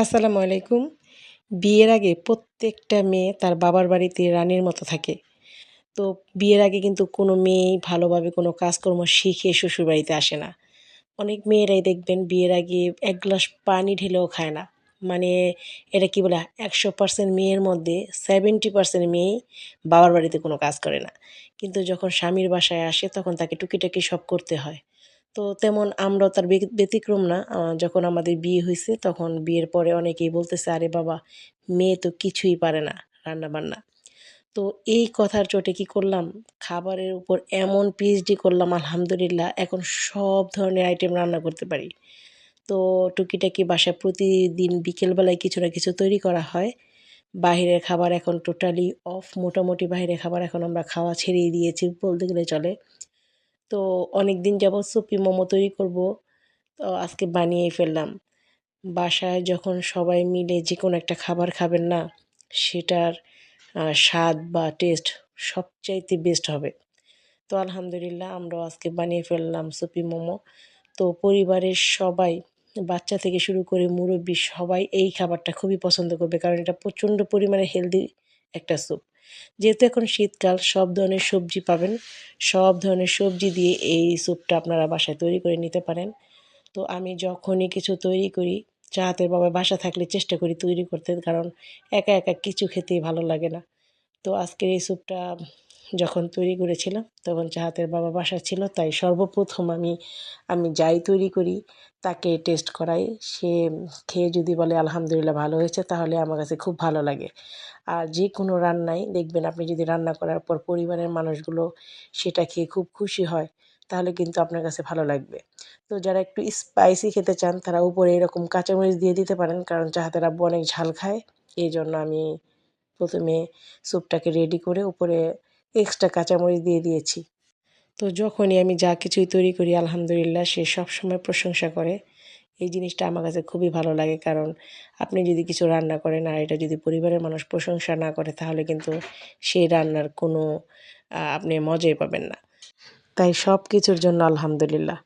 আসসালামু আলাইকুম। বিয়ের আগে প্রত্যেকটা মেয়ে তার বাবার বাড়িতে রানীর মতো থাকে। তো বিয়ের আগে কিন্তু কোনো মেয়েই ভালোভাবে কোনো কাজকর্ম শিখে শ্বশুরবাড়িতে আসে না। অনেক মেয়েরাই দেখবেন বিয়ের আগে ১ গ্লাস পানি ঢেলেও খায় না। মানে এটা কি বলে ১০০% মেয়ের মধ্যে 70% মেয়েই বাবার বাড়িতে কোনো কাজ করে না। কিন্তু যখন স্বামীর বাসায় আসে তখন তাকে টুকিটাকি সব করতে হয়। তো তেমন আমরাও তার ব্যতিক্রম না। যখন আমাদের বিয়ে হইছে তখন বিয়ের পরে অনেকেই বলতেছে, "আরে বাবা, মেয়ে তো কিছুই পারে না রান্না-বান্না।" তো এই কথার চোটে কি করলাম, খাবারের উপর এমন পিএইচডি করলাম আলহামদুলিল্লাহ, এখন সব ধরনের আইটেম রান্না করতে পারি। তো টুকিটাকি বাসায় প্রতিদিন বিকেলবেলায় কিছু না কিছু তৈরি করা হয়। বাহিরের খাবার এখন টোটালি অফ। মোটামুটি বাহিরের খাবার এখন আমরা খাওয়া ছেড়েই দিয়েছি বলতে গেলে চলে। তো অনেকদিন যাবৎ সুপি মোমো তৈরি করব। তো আজকে বানিয়েই ফেললাম। বাসায় যখন সবাই মিলে যেকোনো একটা খাবার খাবেন না, সেটার স্বাদ বা টেস্ট সবচাইতে বেস্ট হবে। তো আলহামদুলিল্লাহ আমরাও আজকে বানিয়ে ফেললাম সুপি মোমো। তো পরিবারের সবাই, বাচ্চা থেকে শুরু করে মুরব্বি সবাই এই খাবারটা খুবই পছন্দ করবে, কারণ এটা প্রচণ্ড পরিমাণে হেলদি একটা স্যুপ। যেহেতু এখন শীতকাল, সব ধরনের সবজি পাবেন। সব ধরনের সবজি দিয়ে এই স্যুপটা আপনারা বাসায় তৈরি করে নিতে পারেন। তো আমি যখনই কিছু তৈরি করি, চাহাতের বাবা বাসা থাকলে চেষ্টা করি তৈরি করতে, কারণ একা একা কিছু খেতেই ভালো লাগে না। তো আজকের এই স্যুপটা যখন তৈরি করেছিলাম তখন চাহাতের বাবা বাসায় ছিল, তাই সর্বপ্রথম আমি আমি যাই তৈরি করি তাকে টেস্ট করাই। সে খেয়ে যদি বলে আলহামদুলিল্লাহ ভালো হয়েছে, তাহলে আমার কাছে খুব ভালো লাগে। আর যে কোনো রান্নাই দেখবেন, আপনি যদি রান্না করার পর পরিবারের মানুষগুলো সেটা খেয়ে খুব খুশি হয়, তাহলে কিন্তু আপনার কাছে ভালো লাগবে। তো যারা একটু স্পাইসি খেতে চান তারা উপরে এরকম কাঁচামরিচ দিয়ে দিতে পারেন, কারণ চাহাতের আব্বু অনেক ঝাল খায়। এইজন্য আমি প্রথমে স্যুপটাকে রেডি করে উপরে এক্সট্রা কাঁচামরিচ দিয়ে দিয়েছি। তো যখনই আমি যা কিছুই তৈরি করি আলহামদুলিল্লাহ সে সবসময় প্রশংসা করে। এই জিনিসটা আমার কাছে খুবই ভালো লাগে, কারণ আপনি যদি কিছু রান্না করেন আর এটা যদি পরিবারের মানুষ প্রশংসা না করে, তাহলে কিন্তু সেই রান্নার কোনো আপনি মজাই পাবেন না। তাই সব কিছুর জন্য আলহামদুলিল্লাহ।